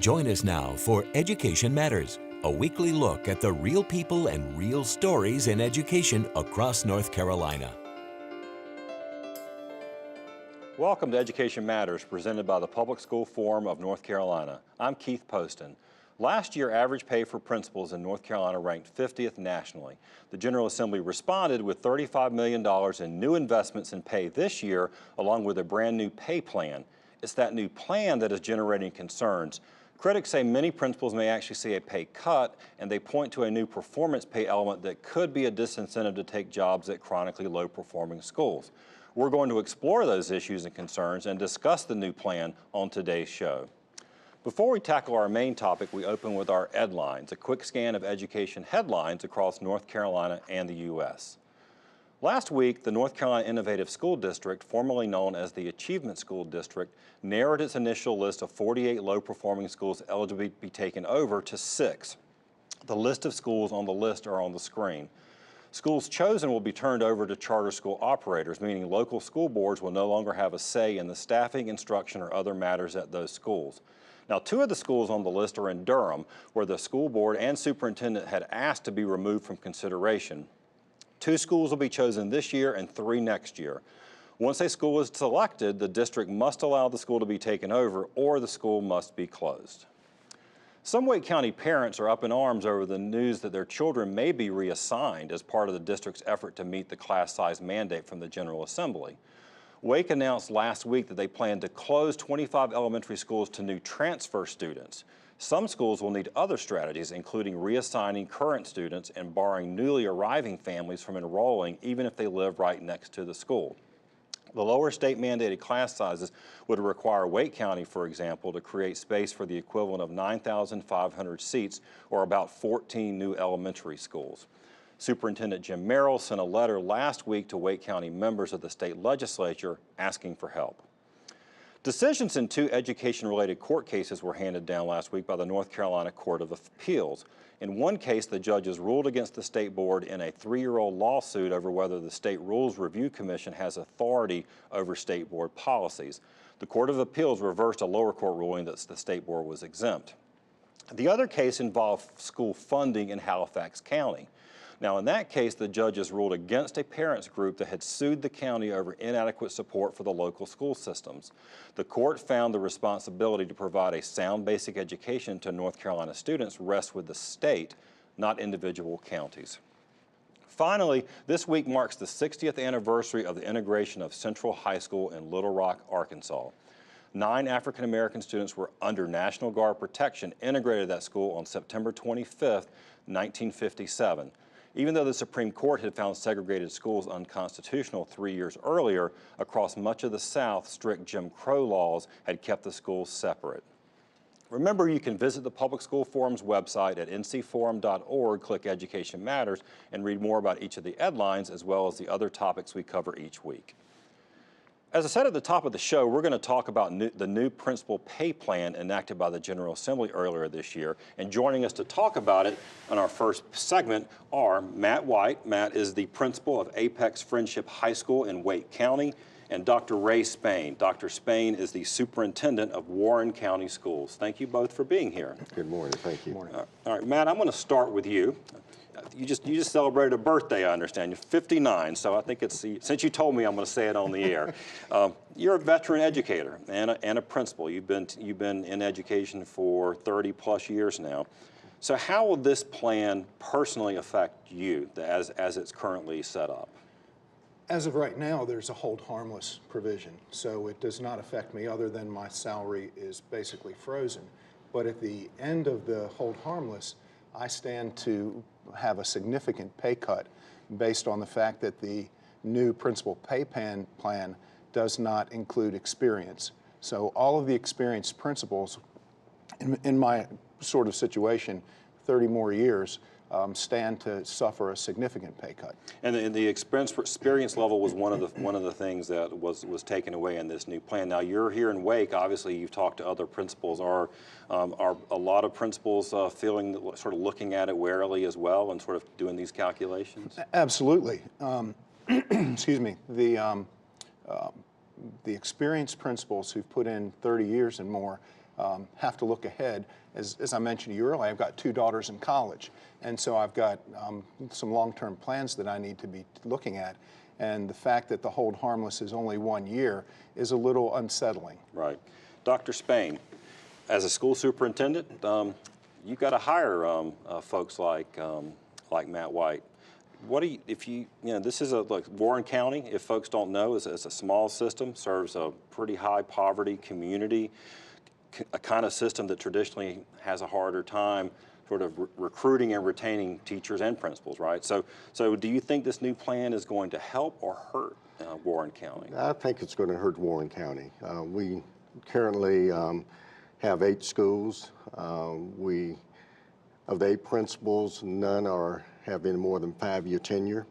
Join us now for Education Matters, a weekly look at the real people and real stories in education across North Carolina. Welcome to Education Matters, presented by the Public School Forum of North Carolina. I'm Keith Poston. Last year, average pay for principals in North Carolina ranked 50th nationally. The General Assembly responded with $35 million in new investments in pay this year, along with a brand new pay plan. It's that new plan that is generating concerns. Critics say many principals may actually see a pay cut, and they point to a new performance pay element that could be a disincentive to take jobs at chronically low-performing schools. We're going to explore those issues and concerns and discuss the new plan on today's show. Before we tackle our main topic, we open with our Edlines, a quick scan of education headlines across North Carolina and the U.S. Last week, the North Carolina Innovative School District, formerly known as the Achievement School District, narrowed its initial list of 48 low-performing schools eligible to be taken over to 6. The list of schools on the list are on the screen. Schools chosen will be turned over to charter school operators, meaning local school boards will no longer have a say in the staffing, instruction, or other matters at those schools. Now, 2 of the schools on the list are in Durham, where the school board and superintendent had asked to be removed from consideration. 2 schools will be chosen this year and 3 next year. Once a school is selected, the district must allow the school to be taken over, or the school must be closed. Some Wake County parents are up in arms over the news that their children may be reassigned as part of the district's effort to meet the class size mandate from the General Assembly. Wake announced last week that they plan to close 25 elementary schools to new transfer students. Some schools will need other strategies, including reassigning current students and barring newly arriving families from enrolling, even if they live right next to the school. The lower state-mandated class sizes would require Wake County, for example, to create space for the equivalent of 9,500 seats, or about 14 new elementary schools. Superintendent Jim Merrill sent a letter last week to Wake County members of the state legislature asking for help. Decisions in 2 education-related court cases were handed down last week by the North Carolina Court of Appeals. In one case, the judges ruled against the state board in a 3-year-old lawsuit over whether the State Rules Review Commission has authority over state board policies. The Court of Appeals reversed a lower court ruling that the state board was exempt. The other case involved school funding in Halifax County. Now, in that case, the judges ruled against a parents group that had sued the county over inadequate support for the local school systems. The court found the responsibility to provide a sound basic education to North Carolina students rests with the state, not individual counties. Finally, this week marks the 60th anniversary of the integration of Central High School in Little Rock, Arkansas. 9 African-American students were under National Guard protection integrated at that school on September 25, 1957. Even though the Supreme Court had found segregated schools unconstitutional 3 years earlier, across much of the South, strict Jim Crow laws had kept the schools separate. Remember, you can visit the Public School Forum's website at ncforum.org, click Education Matters, and read more about each of the Edlines as well as the other topics we cover each week. As I said at the top of the show, we're going to talk about the new principal pay plan enacted by the General Assembly earlier this year. And joining us to talk about it on our first segment are Matt White. Matt is the principal of Apex Friendship High School in Wake County, and Dr. Ray Spain. Dr. Spain is the superintendent of Warren County Schools. Thank you both for being here. Good morning. Thank you. All right, Matt, I'm going to start with you. You just celebrated a birthday, I understand. You're 59, so I think since you told me, I'm going to say it on the air. You're a veteran educator and a principal. You've been in education for 30+ years now. So how will this plan personally affect you as it's currently set up? As of right now, there's a hold harmless provision, so it does not affect me other than my salary is basically frozen. But at the end of the hold harmless, I stand to have a significant pay cut based on the fact that the new principal pay plan does not include experience. So all of the experienced principals in my sort of situation, 30 more years, stand to suffer a significant pay cut. And the experience level was one of the things that was taken away in this new plan. Now you're here in Wake. Obviously, you've talked to other principals. Are a lot of principals sort of looking at it warily as well and sort of doing these calculations? Absolutely. Excuse me. The experienced principals who've put in 30 years and more have to look ahead. As I mentioned to you earlier, I've got 2 daughters in college, and so I've got some long-term plans that I need to be looking at. And the fact that the hold harmless is only 1 year is a little unsettling. Right. Dr. Spain, as a school superintendent, you've got to hire folks like Matt White. What do you, if you know, this is like Warren County, if folks don't know, is a small system, serves a pretty high poverty community, a kind of system that traditionally has a harder time sort of recruiting and retaining teachers and principals, right? So do you think this new plan is going to help or hurt Warren County? I think it's going to hurt Warren County. We currently have 8 schools. Of the 8 principals, none have any more than 5-year tenure.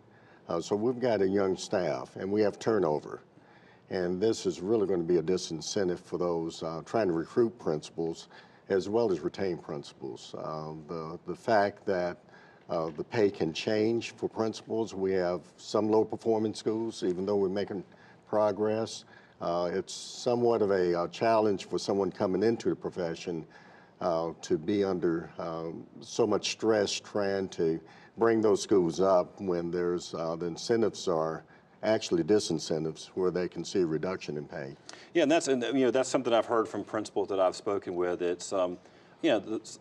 So we've got a young staff, and we have turnover. And this is really going to be a disincentive for those trying to recruit principals as well as retain principals. The fact that the pay can change for principals. We have some low-performing schools, even though we're making progress. It's somewhat of a challenge for someone coming into the profession to be under so much stress trying to bring those schools up when there's the incentives are actually disincentives where they can see a reduction in pay. Yeah, and that's something I've heard from principals that I've spoken with. It's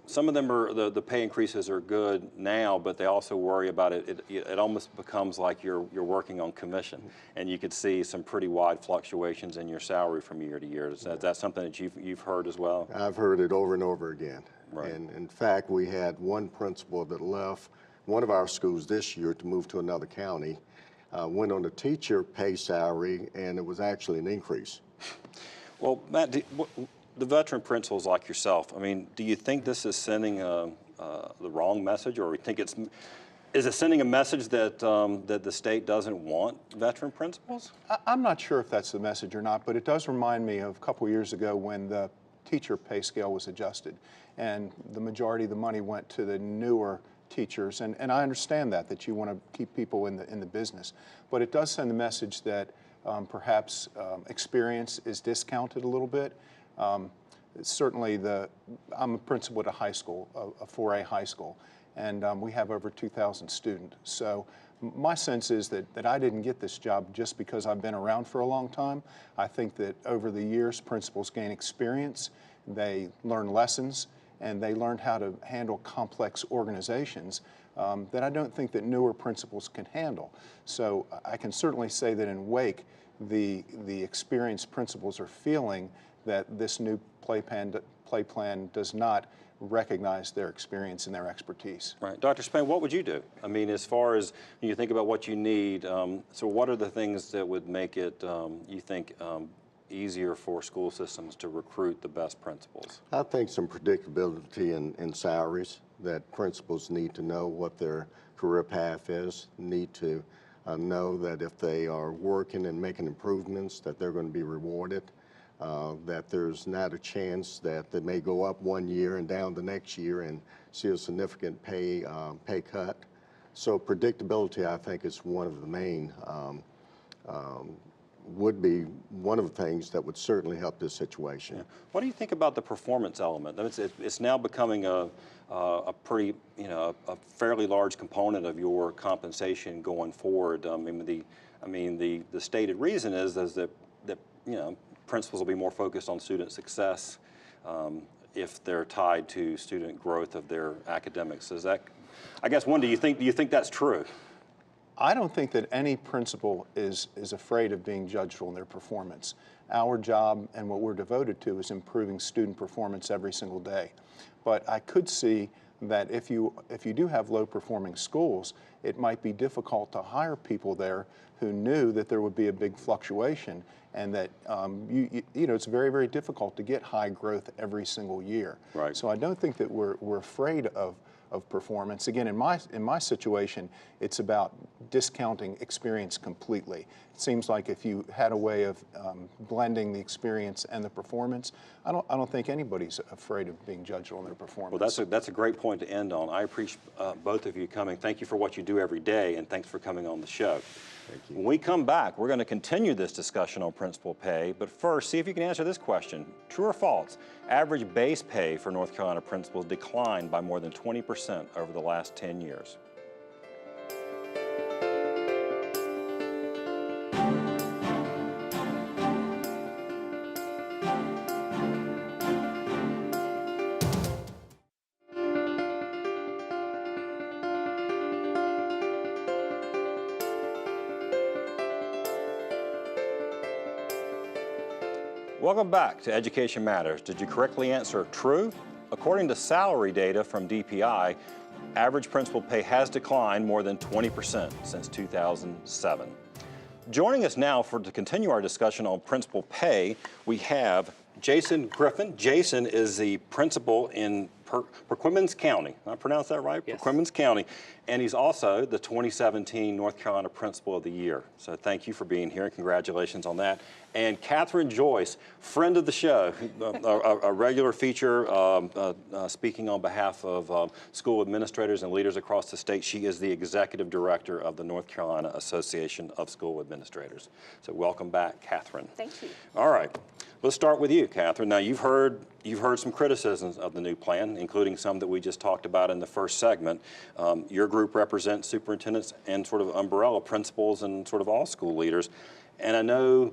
some of them are the pay increases are good now, but they also worry about it. It almost becomes like you're working on commission, and you could see some pretty wide fluctuations in your salary from year to year. Is that something that you've heard as well? I've heard it over and over again. Right. And in fact, we had one principal that left one of our schools this year to move to another county, went on a teacher pay salary, and it was actually an increase. Well, Matt, the veteran principals like yourself, I mean, do you think this is sending the wrong message, or is it sending a message that that the state doesn't want veteran principals? I'm not sure if that's the message or not, but it does remind me of a couple years ago when the teacher pay scale was adjusted, and the majority of the money went to the newer teachers, and I understand that you want to keep people in the business, but it does send the message that perhaps experience is discounted a little bit. Certainly, I'm a principal at a high school, a 4A high school, and we have over 2,000 students. So my sense is that I didn't get this job just because I've been around for a long time. I think that over the years, principals gain experience, they learn lessons, and they learn how to handle complex organizations that I don't think that newer principals can handle. So I can certainly say that in Wake, the experienced principals are feeling that this new play plan does not recognize their experience and their expertise. Right. Dr. Spain, what would you do? I mean, as far as when you think about what you need, so what are the things that would make it, you think, easier for school systems to recruit the best principals? I think some predictability in salaries, that principals need to know what their career path is, need to know that if they are working and making improvements, that they're going to be rewarded, that there's not a chance that they may go up 1 year and down the next year and see a significant pay cut. So predictability, I think, is one of the main would be one of the things that would certainly help this situation. Yeah. What do you think about the performance element? It's now becoming a pretty, a fairly large component of your compensation going forward. The stated reason is that principals will be more focused on student success if they're tied to student growth of their academics. Is that, I guess, do you think that's true? I don't think that any principal is afraid of being judged on their performance. Our job and what we're devoted to is improving student performance every single day. But I could see that if you do have low-performing schools, it might be difficult to hire people there who knew that there would be a big fluctuation, and that it's very, very difficult to get high growth every single year. Right. So I don't think that we're afraid of of performance. Again, in my situation, it's about discounting experience completely. It seems like if you had a way of blending the experience and the performance, I don't think anybody's afraid of being judged on their performance. Well, that's a great point to end on. I appreciate both of you coming. Thank you for what you do every day, and thanks for coming on the show. Thank you. When we come back, we're going to continue this discussion on principal pay, but first, see if you can answer this question. True or false? Average base pay for North Carolina principals declined by more than 20% over the last 10 years. Welcome back to Education Matters. Did you correctly answer true? According to salary data from DPI, average principal pay has declined more than 20% since 2007. Joining us now to continue our discussion on principal pay, we have Jason Griffin. Jason is the principal in Perquimans County. Did I pronounce that right? Yes. Perquimans County. And he's also the 2017 North Carolina Principal of the Year. So thank you for being here and congratulations on that. And Catherine Joyce, friend of the show, a regular feature speaking on behalf of school administrators and leaders across the state. She is the executive director of the North Carolina Association of School Administrators. So welcome back, Catherine. Thank you. All right. Let's start with you, Catherine. Now, you've heard some criticisms of the new plan, including some that we just talked about in the first segment. Your group represents superintendents and sort of umbrella principals and sort of all school leaders. And I know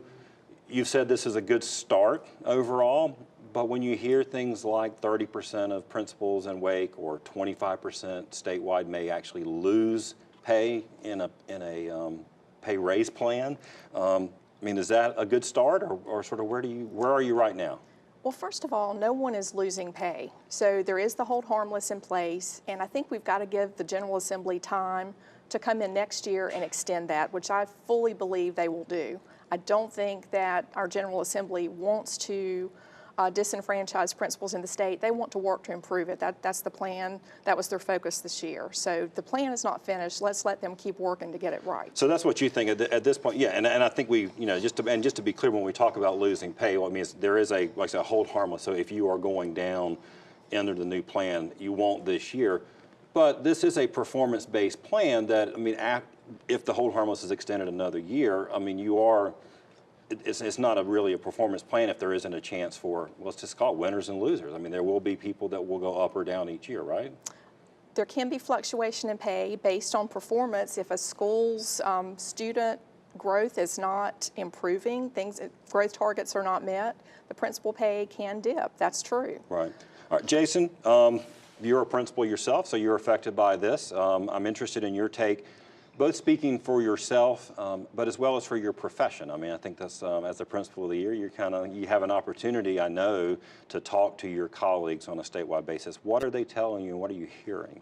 you've said this is a good start overall, but when you hear things like 30% of principals in Wake or 25% statewide may actually lose pay in a pay raise plan, I mean, is that a good start, or sort of where are you right now? Well, first of all, no one is losing pay. So there is the hold harmless in place, and I think we've got to give the General Assembly time to come in next year and extend that, which I fully believe they will do. I don't think that our General Assembly wants to disenfranchise principals in the state. They want to work to improve it. That's the plan. That was their focus this year. So the plan is not finished. Let's let them keep working to get it right. So that's what you think at this point, yeah. And I think we, you know, just to be clear, when we talk about losing pay, what I mean is there is like I said, hold harmless. So if you are going down under the new plan, you won't this year. But this is a performance-based plan that, I mean, if the hold harmless is extended another year, I mean, it's not really a performance plan if there isn't a chance for, let's just call it winners and losers. I mean, there will be people that will go up or down each year, right? There can be fluctuation in pay based on performance. If a school's student growth is not improving, growth targets are not met, the principal pay can dip. That's true. Right. All right, Jason, you're a principal yourself, so you're affected by this. I'm interested in your take, both speaking for yourself, but as well as for your profession. I mean, I think that's, as the principal of the year, you have an opportunity, I know, to talk to your colleagues on a statewide basis. What are they telling you and what are you hearing?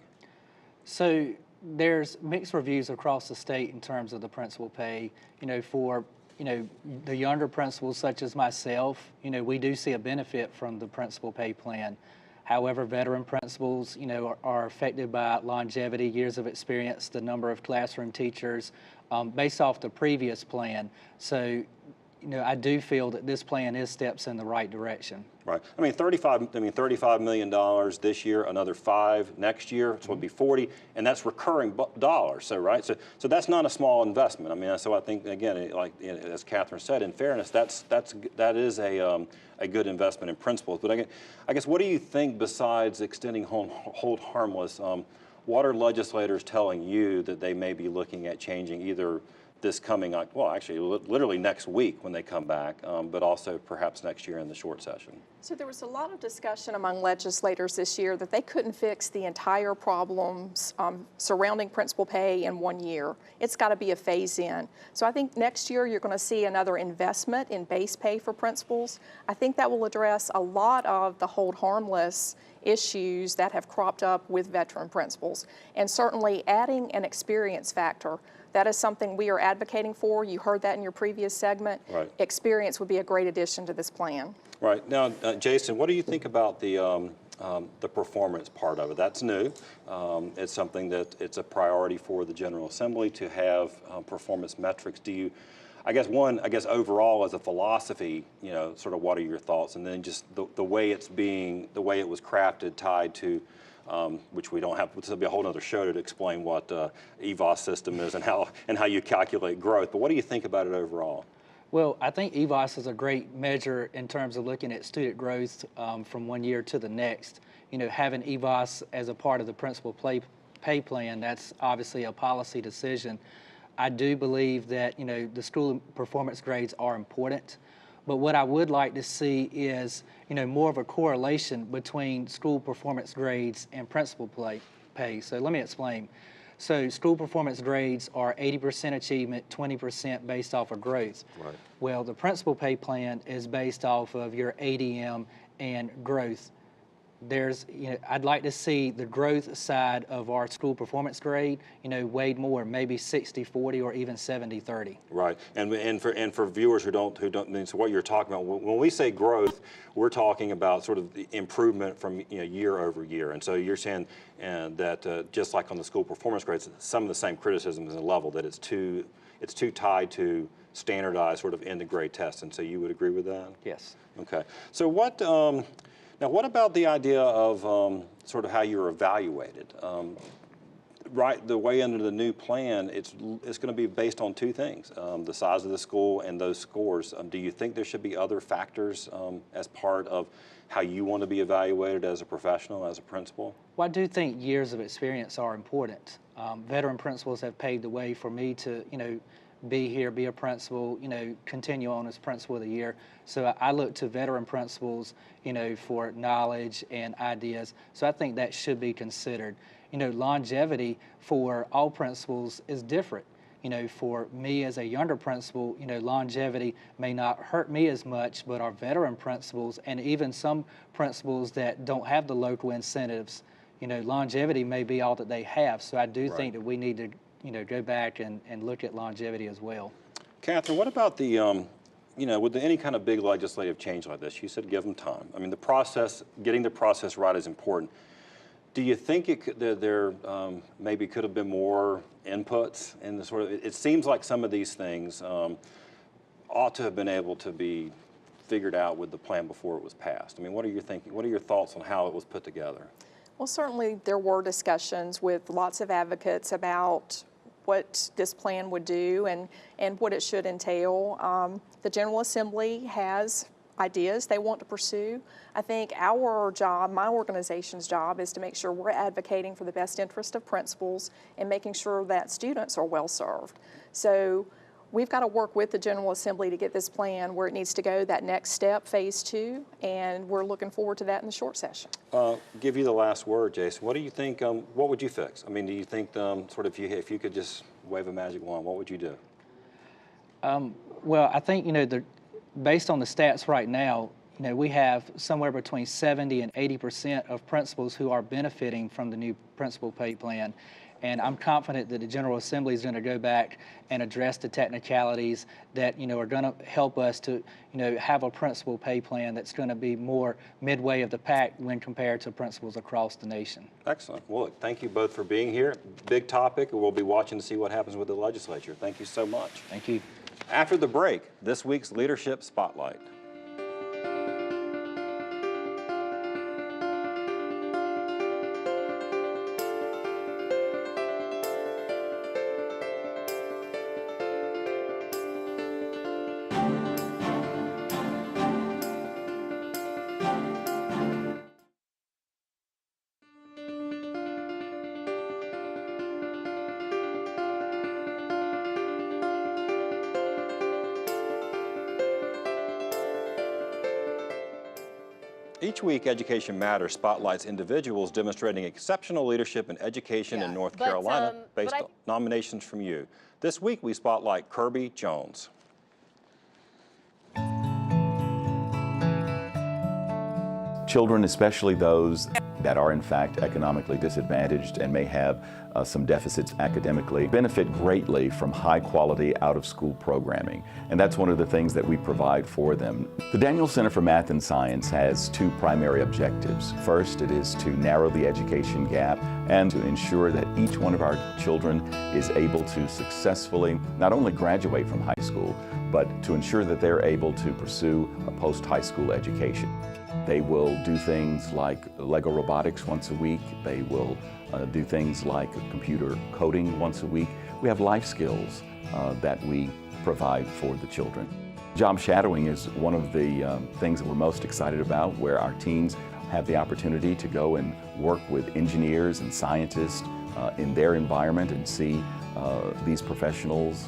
So there's mixed reviews across the state in terms of the principal pay. You know, for the younger principals such as myself, we do see a benefit from the principal pay plan. However, veteran principals, are affected by longevity, years of experience, the number of classroom teachers, based off the previous plan. So, I do feel that this plan is steps in the right direction. Right. I mean, $35 million this year, another $5 next year, so it'll be 40, and that's recurring dollars. So, right. So that's not a small investment. I mean, so I think again, as Catherine said, in fairness, that is a good investment in principals. But I guess, what do you think besides extending hold harmless? What are legislators telling you that they may be looking at changing either this coming, well, actually, literally next week when they come back, but also perhaps next year in the short session? So there was a lot of discussion among legislators this year that they couldn't fix the entire problems surrounding principal pay in 1 year. It's got to be a phase-in. So I think next year you're going to see another investment in base pay for principals. I think that will address a lot of the hold harmless issues that have cropped up with veteran principals, and certainly adding an experience factor. That is something we are advocating for. You heard that in your previous segment. Right. Experience would be a great addition to this plan. Right. Now, Jason, what do you think about the the performance part of it. That's new. It's something that it's a priority for the General Assembly to have performance metrics. I guess overall as a philosophy, sort of what are your thoughts? And then just the way it was crafted, tied to, which we don't have, this will be a whole other show to explain what EVOS system is and how you calculate growth. But what do you think about it overall? Well, I think EVOS is a great measure in terms of looking at student growth from one year to the next. Having EVOS as a part of the principal pay plan, that's obviously a policy decision. I do believe that, the school performance grades are important, but what I would like to see is, more of a correlation between school performance grades and principal pay. So let me explain. So school performance grades are 80% achievement, 20% based off of growth. Right. Well, the principal pay plan is based off of your ADM and growth. I'd like to see the growth side of our school performance grade, weighed more, maybe 60-40 or even 70-30. Right, and for viewers who don't, so what you're talking about, when we say growth, we're talking about sort of the improvement from year over year. And so you're saying that just like on the school performance grades, some of the same criticism is a level that it's too tied to standardized sort of end of grade tests. And so you would agree with that? Yes. Okay. So now, what about the idea of sort of how you're evaluated? Right, the way under the new plan, it's going to be based on two things: the size of the school and those scores. Do you think there should be other factors as part of how you want to be evaluated as a professional, as a principal? Well, I do think years of experience are important. Veteran principals have paved the way for me to, be here, be a principal, continue on as principal of the year. So I look to veteran principals, for knowledge and ideas. So I think that should be considered. Longevity for all principals is different. For me as a younger principal, longevity may not hurt me as much, but our veteran principals and even some principals that don't have the local incentives, longevity may be all that they have. So I do think that we need to go back and look at longevity as well. Catherine, what about the, with any kind of big legislative change like this, you said give them time. I mean, getting the process right is important. Do you think there maybe could have been more inputs in the sort of, it seems like some of these things ought to have been able to be figured out with the plan before it was passed. I mean, what are your thoughts on how it was put together? Well, certainly there were discussions with lots of advocates about what this plan would do and what it should entail. The General Assembly has ideas they want to pursue. I think our job, my organization's job, is to make sure we're advocating for the best interest of principals and making sure that students are well served. So we've got to work with the General Assembly to get this plan where it needs to go, that next step, phase 2, and we're looking forward to that in the short session. Give you the last word, Jason. What do you think, what would you fix? I mean, do you think sort of if you could just wave a magic wand, what would you do? Well, I think, based on the stats right now, we have somewhere between 70 and 80% of principals who are benefiting from the new principal pay plan. And I'm confident that the General Assembly is going to go back and address the technicalities that, are going to help us to, have a principal pay plan that's going to be more midway of the pack when compared to principals across the nation. Excellent. Well, look, thank you both for being here. Big topic, and we'll be watching to see what happens with the legislature. Thank you so much. Thank you. After the break, this week's Leadership Spotlight. Each week, Education Matters spotlights individuals demonstrating exceptional leadership in education in North Carolina based on nominations from you. This week, we spotlight Kirby Jones. Children, especially those that are in fact economically disadvantaged and may have some deficits academically, benefit greatly from high-quality out-of-school programming. And that's one of the things that we provide for them. The Daniel Center for Math and Science has two primary objectives. First, it is to narrow the education gap and to ensure that each one of our children is able to successfully not only graduate from high school, but to ensure that they're able to pursue a post-high school education. They will do things like Lego robotics once a week. They will do things like computer coding once a week. We have life skills that we provide for the children. Job shadowing is one of the things that we're most excited about, where our teens have the opportunity to go and work with engineers and scientists in their environment and see these professionals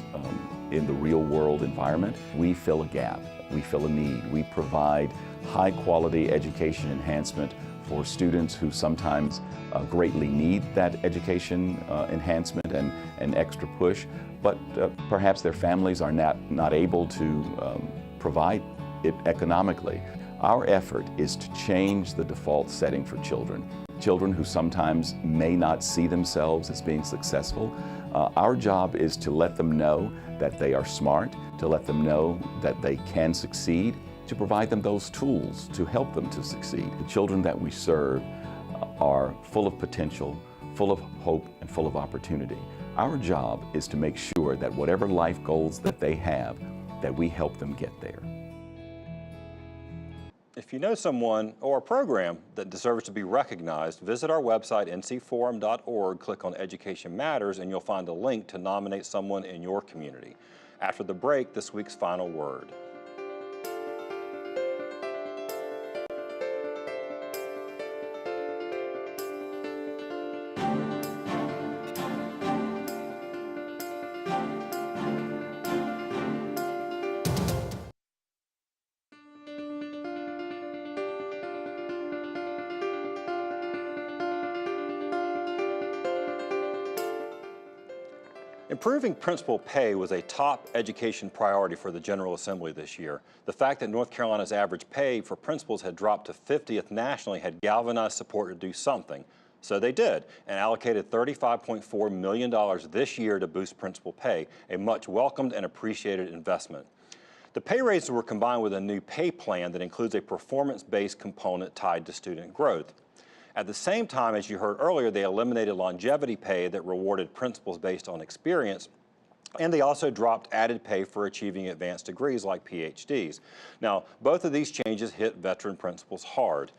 in the real world environment. We fill a gap, we fill a need, we provide high quality education enhancement for students who sometimes greatly need that education enhancement and extra push, but perhaps their families are not able to provide it economically. Our effort is to change the default setting for children. Children who sometimes may not see themselves as being successful. Our job is to let them know that they are smart, to let them know that they can succeed, to provide them those tools to help them to succeed. The children that we serve are full of potential, full of hope, and full of opportunity. Our job is to make sure that whatever life goals that they have, that we help them get there. If you know someone or a program that deserves to be recognized, visit our website, ncforum.org, click on Education Matters, and you'll find a link to nominate someone in your community. After the break, this week's final word. Improving principal pay was a top education priority for the General Assembly this year. The fact that North Carolina's average pay for principals had dropped to 50th nationally had galvanized support to do something. So they did, and allocated $35.4 million this year to boost principal pay, a much welcomed and appreciated investment. The pay raises were combined with a new pay plan that includes a performance-based component tied to student growth. At the same time, as you heard earlier, they eliminated longevity pay that rewarded principals based on experience, and they also dropped added pay for achieving advanced degrees like PhDs. Now, both of these changes hit veteran principals hard.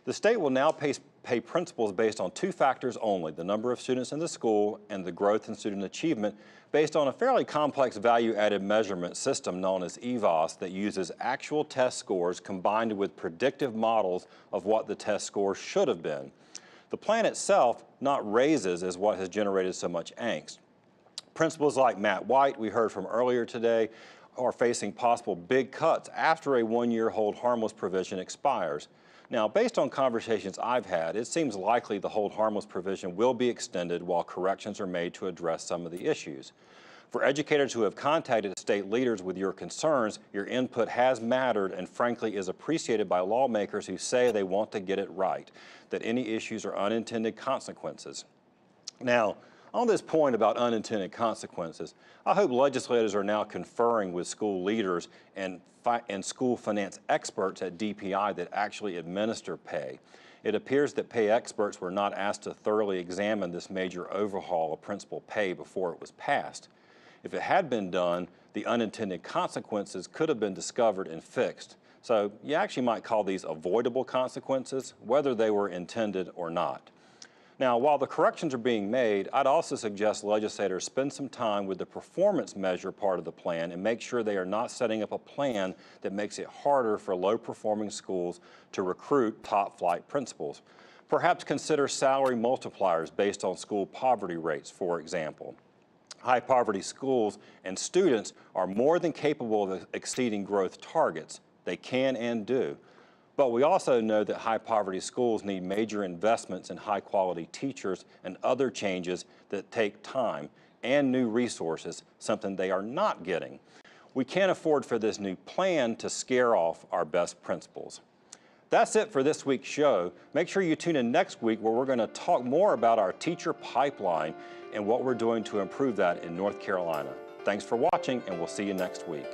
The state will now pay principals based on two factors only, the number of students in the school and the growth in student achievement, based on a fairly complex value-added measurement system known as EVOS that uses actual test scores combined with predictive models of what the test scores should have been. The plan itself, not raises, is what has generated so much angst. Principals like Matt White, we heard from earlier today, are facing possible big cuts after a one-year hold harmless provision expires. Now, based on conversations I've had, it seems likely the hold harmless provision will be extended while corrections are made to address some of the issues. For educators who have contacted state leaders with your concerns, your input has mattered and frankly is appreciated by lawmakers who say they want to get it right, that any issues are unintended consequences. Now, on this point about unintended consequences, I hope legislators are now conferring with school leaders and school finance experts at DPI that actually administer pay. It appears that pay experts were not asked to thoroughly examine this major overhaul of principal pay before it was passed. If it had been done, the unintended consequences could have been discovered and fixed. So you actually might call these avoidable consequences, whether they were intended or not. Now, while the corrections are being made, I'd also suggest legislators spend some time with the performance measure part of the plan and make sure they are not setting up a plan that makes it harder for low-performing schools to recruit top-flight principals. Perhaps consider salary multipliers based on school poverty rates, for example. High-poverty schools and students are more than capable of exceeding growth targets. They can and do. But we also know that high-poverty schools need major investments in high-quality teachers and other changes that take time and new resources, something they are not getting. We can't afford for this new plan to scare off our best principals. That's it for this week's show. Make sure you tune in next week where we're going to talk more about our teacher pipeline and what we're doing to improve that in North Carolina. Thanks for watching, and we'll see you next week.